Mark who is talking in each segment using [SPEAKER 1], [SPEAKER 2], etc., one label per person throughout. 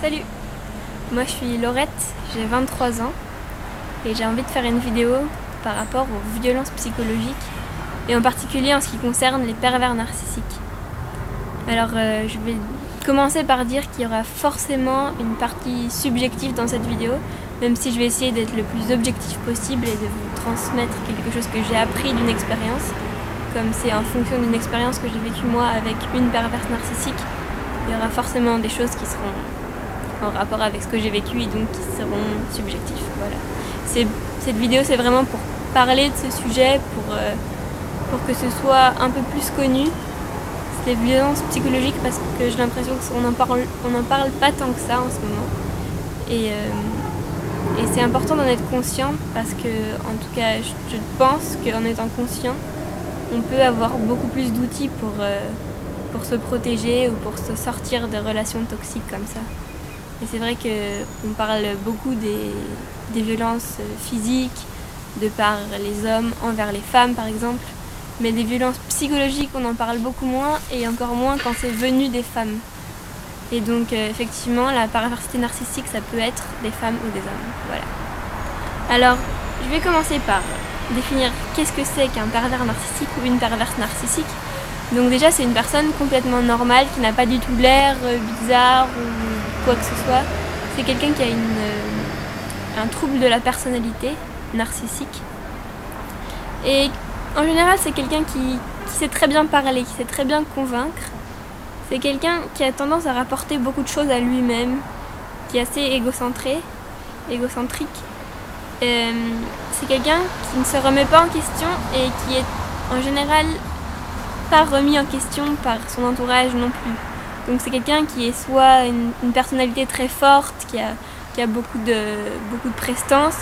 [SPEAKER 1] Salut, moi je suis Laurette, j'ai 23 ans et j'ai envie de faire une vidéo par rapport aux violences psychologiques et en particulier en ce qui concerne les pervers narcissiques. Alors je vais commencer par dire qu'il y aura forcément une partie subjective dans cette vidéo, même si je vais essayer d'être le plus objectif possible et de vous transmettre quelque chose que j'ai appris d'une expérience, comme c'est en fonction d'une expérience que j'ai vécue moi avec une perverse narcissique. Il y aura forcément des choses qui seront en rapport avec ce que j'ai vécu et donc qui seront subjectifs. Voilà. Cette vidéo c'est vraiment pour parler de ce sujet, pour que ce soit un peu plus connu. C'est les violences psychologiques parce que j'ai l'impression qu'on n'en parle pas tant que ça en ce moment. Et c'est important d'en être conscient parce que, en tout cas, je pense qu'en étant conscient, on peut avoir beaucoup plus d'outils pour se protéger ou pour se sortir de relations toxiques comme ça. Et c'est vrai qu'on parle beaucoup des violences physiques de par les hommes envers les femmes par exemple, mais des violences psychologiques on en parle beaucoup moins et encore moins quand c'est venu des femmes. Et donc effectivement la perversité narcissique ça peut être des femmes ou des hommes. Voilà. Alors je vais commencer par définir qu'est-ce que c'est qu'un pervers narcissique ou une perverse narcissique. Donc déjà c'est une personne complètement normale qui n'a pas du tout l'air bizarre ou quoi que ce soit. C'est quelqu'un qui a un trouble de la personnalité narcissique. Et en général c'est quelqu'un qui sait très bien parler, qui sait très bien convaincre. C'est quelqu'un qui a tendance à rapporter beaucoup de choses à lui-même, qui est assez égocentrique. C'est quelqu'un qui ne se remet pas en question et qui est en général pas remis en question par son entourage non plus. Donc c'est quelqu'un qui est soit une personnalité très forte, qui a beaucoup de prestance,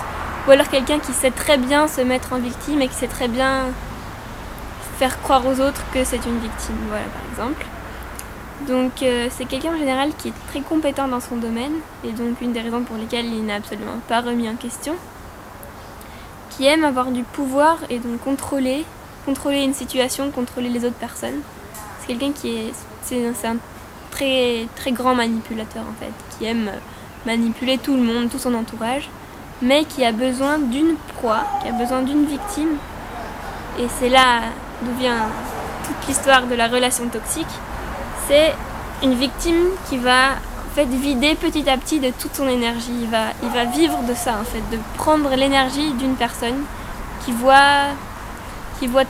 [SPEAKER 1] ou alors quelqu'un qui sait très bien se mettre en victime et qui sait très bien faire croire aux autres que c'est une victime, voilà par exemple. Donc c'est quelqu'un en général qui est très compétent dans son domaine, et donc une des raisons pour lesquelles il n'est absolument pas remis en question, qui aime avoir du pouvoir et donc contrôler une situation, contrôler les autres personnes. C'est quelqu'un c'est un très, très grand manipulateur en fait, qui aime manipuler tout le monde, tout son entourage, mais qui a besoin d'une proie, qui a besoin d'une victime. Et c'est là d'où vient toute l'histoire de la relation toxique. C'est une victime qui va en fait vider petit à petit de toute son énergie. Il va vivre de ça en fait, de prendre l'énergie d'une personne qui voit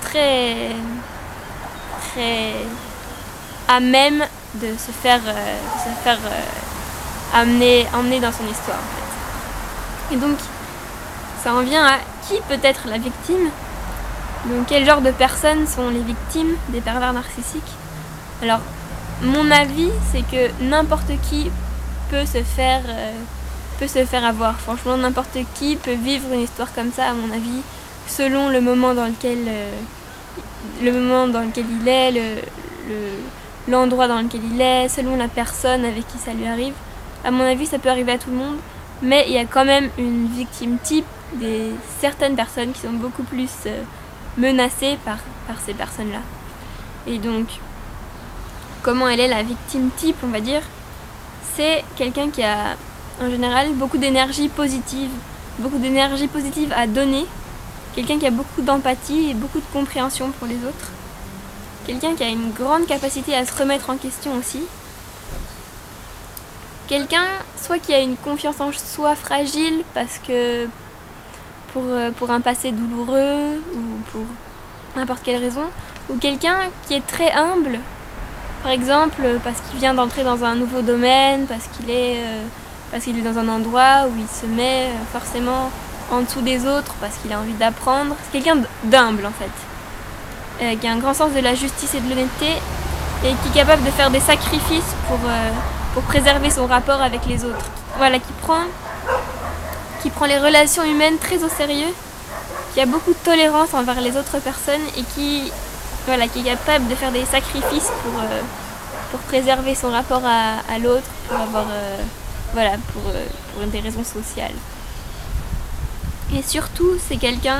[SPEAKER 1] très, très à même de se faire emmener dans son histoire en fait. Et donc ça en vient à qui peut être la victime. Donc quel genre de personnes sont les victimes des pervers narcissiques. Alors mon avis c'est que n'importe qui peut se faire avoir. Franchement n'importe qui peut vivre une histoire comme ça à mon avis, selon le moment dans lequel il est, l'endroit dans lequel il est, selon la personne avec qui ça lui arrive. À mon avis, ça peut arriver à tout le monde, mais il y a quand même une victime type, certaines personnes qui sont beaucoup plus menacées par ces personnes-là. Et donc, comment elle est la victime type, on va dire, c'est quelqu'un qui a en général beaucoup d'énergie positive à donner. Quelqu'un qui a beaucoup d'empathie et beaucoup de compréhension pour les autres. Quelqu'un qui a une grande capacité à se remettre en question aussi. Quelqu'un soit qui a une confiance en soi fragile parce que pour un passé douloureux ou pour n'importe quelle raison. Ou quelqu'un qui est très humble, par exemple parce qu'il vient d'entrer dans un nouveau domaine, parce qu'il est dans un endroit où il se met forcément en dessous des autres parce qu'il a envie d'apprendre. C'est quelqu'un d'humble en fait, qui a un grand sens de la justice et de l'honnêteté et qui est capable de faire des sacrifices pour préserver son rapport avec les autres. Voilà, qui prend les relations humaines très au sérieux, qui a beaucoup de tolérance envers les autres personnes et qui est capable de faire des sacrifices pour préserver son rapport à l'autre, pour des raisons sociales. Et surtout, c'est quelqu'un,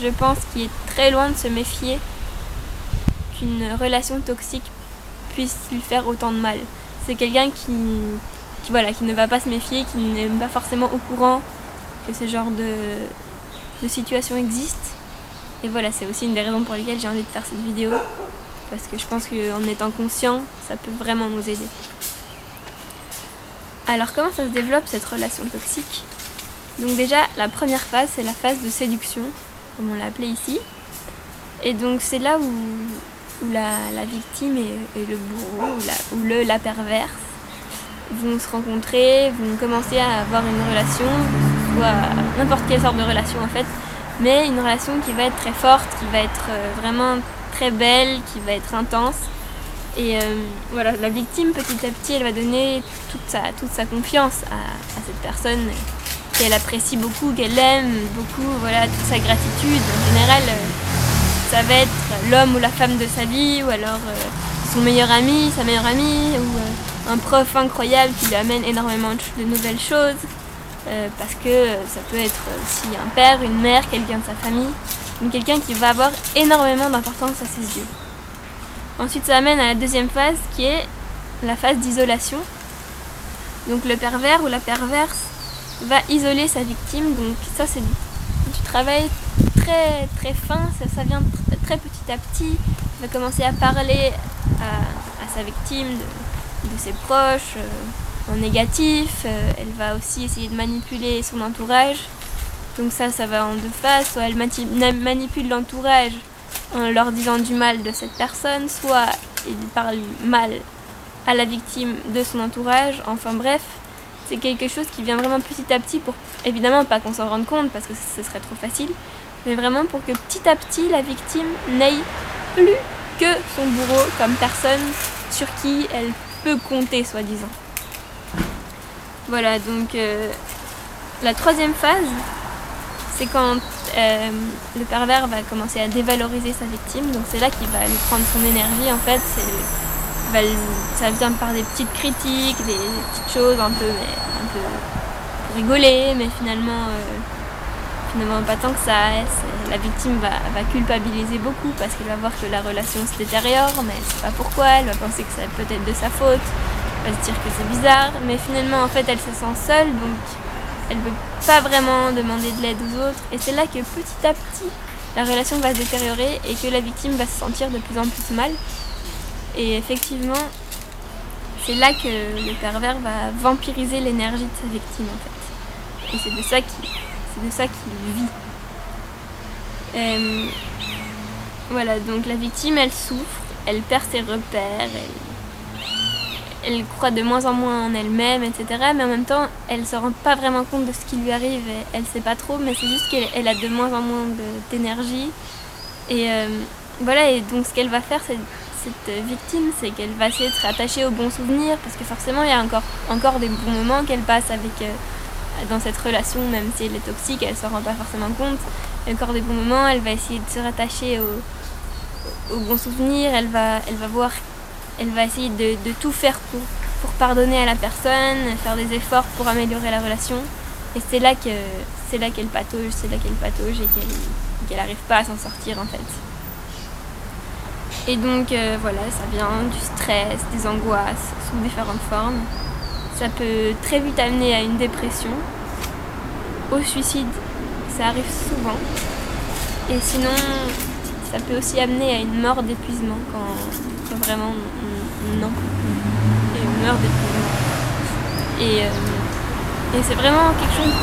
[SPEAKER 1] je pense, qui est très loin de se méfier qu'une relation toxique puisse lui faire autant de mal. C'est quelqu'un qui ne va pas se méfier, qui n'est pas forcément au courant que ce genre de situation existe. Et voilà, c'est aussi une des raisons pour lesquelles j'ai envie de faire cette vidéo, parce que je pense qu'en étant conscient, ça peut vraiment nous aider. Alors comment ça se développe cette relation toxique? Donc déjà, la première phase, c'est la phase de séduction, comme on l'a appelée ici. Et donc c'est là où la victime et le bourreau, ou la perverse, vont se rencontrer, vont commencer à avoir une relation, soit n'importe quelle sorte de relation en fait, mais une relation qui va être très forte, qui va être vraiment très belle, qui va être intense. Et voilà, la victime, petit à petit, elle va donner toute sa confiance à cette personne qu'elle apprécie beaucoup, qu'elle aime beaucoup, voilà, toute sa gratitude. En général, ça va être l'homme ou la femme de sa vie, ou alors son meilleur ami, sa meilleure amie, ou un prof incroyable qui lui amène énormément de nouvelles choses, parce que ça peut être aussi un père, une mère, quelqu'un de sa famille, donc quelqu'un qui va avoir énormément d'importance à ses yeux. Ensuite, ça amène à la deuxième phase qui est la phase d'isolation. Donc le pervers ou la perverse va isoler sa victime. Donc ça, c'est du travail très très fin, ça vient très petit à petit. Elle va commencer à parler à sa victime de ses proches en négatif. Elle va aussi essayer de manipuler son entourage. Donc ça va en deux phases. Soit elle manipule l'entourage en leur disant du mal de cette personne, soit il parle mal à la victime de son entourage. Enfin bref, c'est quelque chose qui vient vraiment petit à petit, pour évidemment pas qu'on s'en rende compte parce que ce serait trop facile, mais vraiment pour que petit à petit la victime n'aille plus que son bourreau comme personne sur qui elle peut compter, soi-disant. Voilà, donc la troisième phase, c'est quand le pervers va commencer à dévaloriser sa victime. Donc c'est là qu'il va lui prendre son énergie en fait. Ça vient par des petites critiques, des petites choses un peu pour rigoler, mais finalement pas tant que ça. La victime va culpabiliser beaucoup parce qu'elle va voir que la relation se détériore, mais elle ne sait pas pourquoi. Elle va penser que c'est peut-être de sa faute, elle va se dire que c'est bizarre, mais finalement en fait elle se sent seule, donc elle ne peut pas vraiment demander de l'aide aux autres. Et c'est là que petit à petit, la relation va se détériorer et que la victime va se sentir de plus en plus mal. Et effectivement, c'est là que le pervers va vampiriser l'énergie de sa victime en fait. Et c'est de ça qu'il vit. Voilà, donc la victime, elle souffre, elle perd ses repères, elle croit de moins en moins en elle-même, etc. Mais en même temps, elle ne se rend pas vraiment compte de ce qui lui arrive. Elle ne sait pas trop, mais c'est juste qu'elle a de moins en moins d'énergie. Et voilà, et donc ce qu'elle va faire, cette victime, c'est qu'elle va essayer de se rattacher aux bons souvenirs, parce que forcément, il y a encore des bons moments qu'elle passe dans cette relation, même si elle est toxique, elle ne s'en rend pas forcément compte. Il y a encore des bons moments, elle va essayer de se rattacher aux bons souvenirs, elle va essayer de tout faire pour pardonner à la personne, faire des efforts pour améliorer la relation. Et c'est là qu'elle patauge, et qu'elle n'arrive pas à s'en sortir en fait. Et donc voilà, ça vient du stress, des angoisses sous différentes formes. Ça peut très vite amener à une dépression, au suicide, ça arrive souvent. Et sinon, ça peut aussi amener à une mort d'épuisement quand vraiment on n'en peut plus. Et on meurt d'épuisement. Et c'est vraiment quelque chose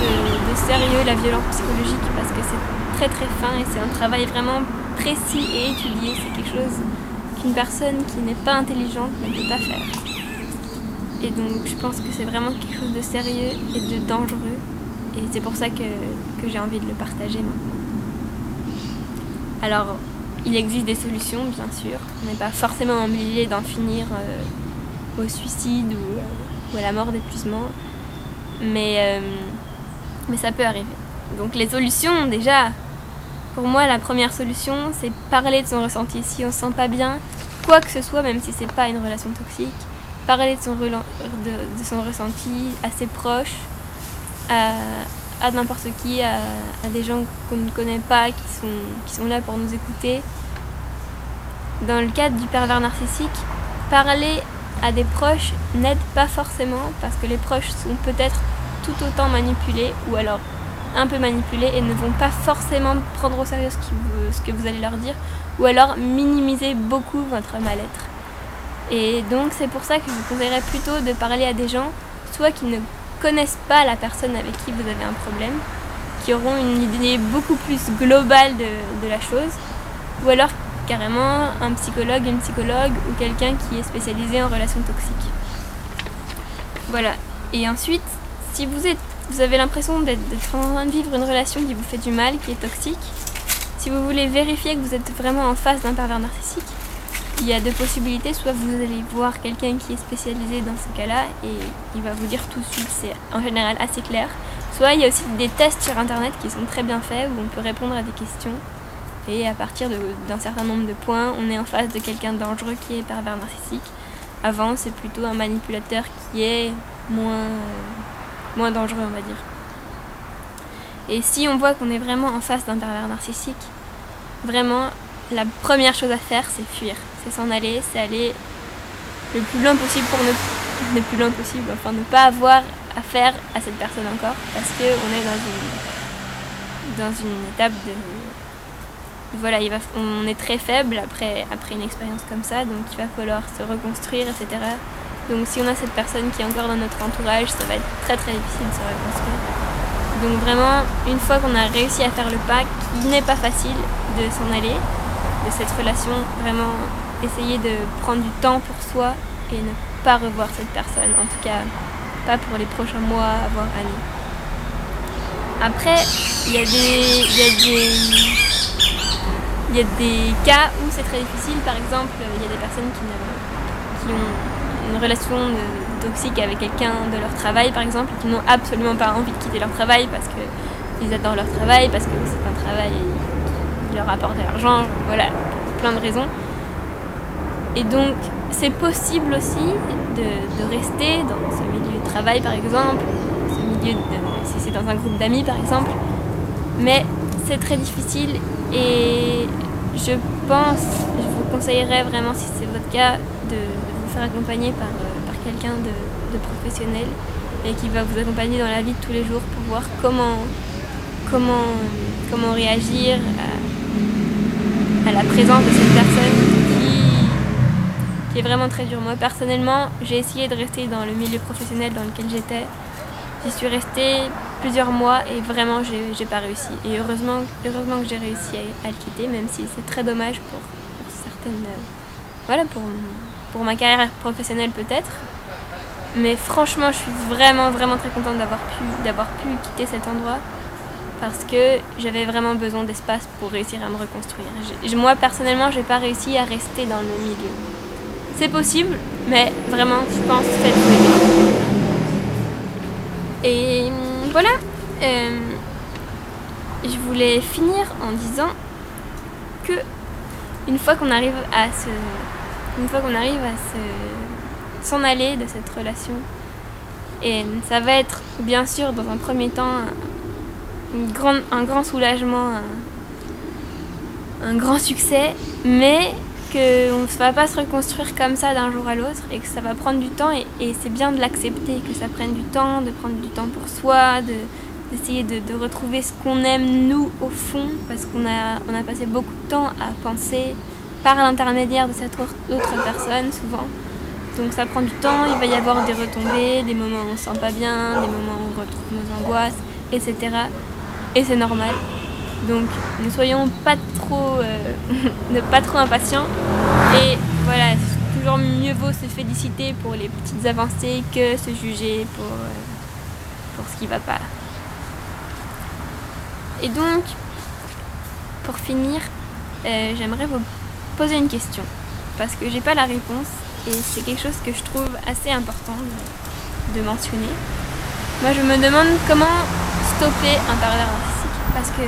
[SPEAKER 1] de sérieux, la violence psychologique, parce que c'est très très fin et c'est un travail vraiment précis et étudié. C'est quelque chose qu'une personne qui n'est pas intelligente ne peut pas faire. Et donc je pense que c'est vraiment quelque chose de sérieux et de dangereux. Et c'est pour ça que j'ai envie de le partager maintenant. Alors, il existe des solutions, bien sûr. On n'est pas forcément obligé d'en finir au suicide ou à la mort d'épuisement. Mais ça peut arriver. Donc les solutions, déjà, pour moi, la première solution, c'est parler de son ressenti. Si on se sent pas bien, quoi que ce soit, même si c'est pas une relation toxique, parler de son ressenti à ses proches, à n'importe qui, à des gens qu'on ne connaît pas, qui sont là pour nous écouter. Dans le cadre du pervers narcissique, parler à des proches n'aide pas forcément, parce que les proches sont peut-être tout autant manipulés, ou alors un peu manipulés, et ne vont pas forcément prendre au sérieux ce que vous allez leur dire, ou alors minimiser beaucoup votre mal-être. Et donc c'est pour ça que je vous conseillerais plutôt de parler à des gens, soit qui ne connaissent pas la personne avec qui vous avez un problème, qui auront une idée beaucoup plus globale de la chose, ou alors carrément un psychologue, une psychologue, ou quelqu'un qui est spécialisé en relations toxiques. Voilà. Et ensuite, si vous avez l'impression d'être en train de vivre une relation qui vous fait du mal, qui est toxique, si vous voulez vérifier que vous êtes vraiment en face d'un pervers narcissique, il y a deux possibilités. Soit vous allez voir quelqu'un qui est spécialisé dans ce cas-là et il va vous dire tout de suite, c'est en général assez clair. Soit il y a aussi des tests sur internet qui sont très bien faits où on peut répondre à des questions et à partir d'un certain nombre de points, on est en face de quelqu'un de dangereux qui est pervers narcissique. Avant, c'est plutôt un manipulateur qui est moins dangereux, on va dire. Et si on voit qu'on est vraiment en face d'un pervers narcissique, vraiment, la première chose à faire, c'est fuir. C'est s'en aller, c'est aller le plus loin possible pour ne pas avoir affaire à cette personne encore, parce qu'on est dans une étape de... Voilà, on est très faible après une expérience comme ça, donc il va falloir se reconstruire, etc. Donc si on a cette personne qui est encore dans notre entourage, ça va être très très difficile de se reconstruire. Donc vraiment, une fois qu'on a réussi à faire le pas, qui n'est pas facile de s'en aller de cette relation, vraiment essayer de prendre du temps pour soi et ne pas revoir cette personne, en tout cas pas pour les prochains mois, voire années. Après, il y a des cas où c'est très difficile. Par exemple, il y a des personnes qui ont une relation toxique avec quelqu'un de leur travail, par exemple, et qui n'ont absolument pas envie de quitter leur travail parce qu'ils adorent leur travail, parce que c'est un travail qui leur apporte de l'argent, voilà, pour plein de raisons. Et donc, c'est possible aussi de rester dans ce milieu de travail, par exemple, si c'est dans un groupe d'amis, par exemple, mais c'est très difficile et je vous conseillerais vraiment, si c'est votre cas, de vous faire accompagner par quelqu'un de professionnel et qui va vous accompagner dans la vie de tous les jours pour voir comment réagir à la présence de cette personne qui est vraiment très dure. Moi, personnellement, j'ai essayé de rester dans le milieu professionnel dans lequel j'étais. J'y suis restée plusieurs mois et vraiment, j'ai pas réussi. Et heureusement que j'ai réussi à le quitter, même si c'est très dommage pour certaines... voilà, pour ma carrière professionnelle peut-être. Mais franchement, je suis vraiment, vraiment très contente d'avoir pu quitter cet endroit parce que j'avais vraiment besoin d'espace pour réussir à me reconstruire. Moi, personnellement, j'ai pas réussi à rester dans le milieu. C'est possible, mais vraiment, je pense, faites-le. Et voilà, je voulais finir en disant que une fois qu'on arrive à s'en aller de cette relation, et ça va être bien sûr dans un premier temps un grand soulagement, un grand succès, mais qu'on ne va pas se reconstruire comme ça d'un jour à l'autre et que ça va prendre du temps et c'est bien de l'accepter, que ça prenne du temps, de prendre du temps pour soi, d'essayer de retrouver ce qu'on aime nous au fond, parce qu'on a passé beaucoup de temps à penser par l'intermédiaire de cette autre personne souvent. Donc ça prend du temps, il va y avoir des retombées, des moments où on ne se sent pas bien, des moments où on retrouve nos angoisses, etc. Et c'est normal. Donc ne soyons pas trop impatients. Et voilà, toujours mieux vaut se féliciter pour les petites avancées que se juger pour ce qui va pas. Et donc, pour finir, j'aimerais vous poser une question. Parce que j'ai pas la réponse et c'est quelque chose que je trouve assez important de mentionner. Moi je me demande comment stopper un pervers narcissique. Parce que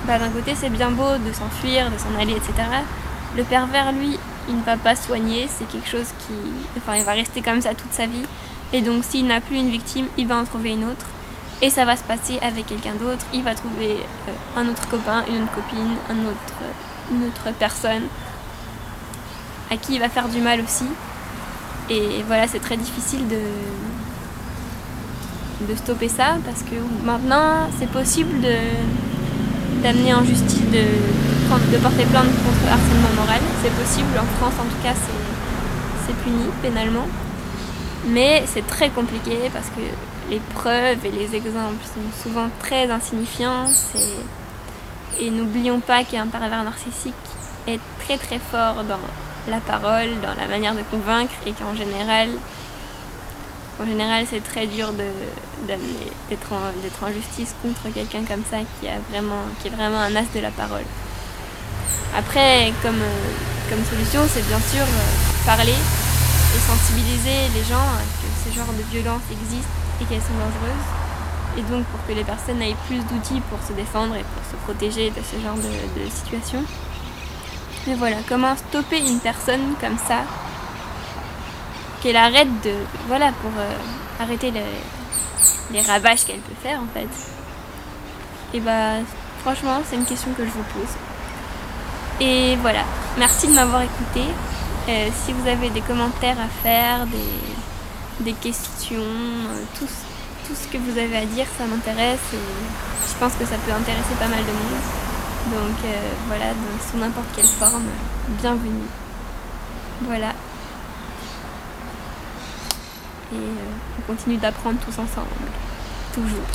[SPEAKER 1] d'un côté c'est bien beau de s'enfuir, de s'en aller, etc. Le pervers lui, il ne va pas soigner, c'est quelque chose il va rester comme ça toute sa vie. Et donc s'il n'a plus une victime, il va en trouver une autre. Et ça va se passer avec quelqu'un d'autre, il va trouver un autre copain, une autre copine, une autre personne à qui il va faire du mal aussi. Et voilà, c'est très difficile de stopper ça, parce que maintenant c'est possible d'amener en justice, de porter plainte contre harcèlement moral. C'est possible, en France en tout cas c'est puni pénalement. Mais c'est très compliqué parce que les preuves et les exemples sont souvent très insignifiants. Et n'oublions pas qu'un pervers narcissique est très très fort dans la parole, dans la manière de convaincre, et qu'en général c'est très dur d'être en justice contre quelqu'un comme ça qui est vraiment un as de la parole. Après, comme solution, c'est bien sûr parler et sensibiliser les gens que ce genre de violences existent et qu'elles sont dangereuses. Et donc pour que les personnes aient plus d'outils pour se défendre et pour se protéger de ce genre de situation. Mais voilà, comment stopper une personne comme ça, qu'elle arrête pour arrêter les ravages qu'elle peut faire en fait. Et franchement, c'est une question que je vous pose. Et voilà, merci de m'avoir écouté. Si vous avez des commentaires à faire, des questions, tout ce que vous avez à dire, ça m'intéresse, et je pense que ça peut intéresser pas mal de monde. Donc voilà, sous n'importe quelle forme, bienvenue. Voilà. Et on continue d'apprendre tous ensemble, toujours.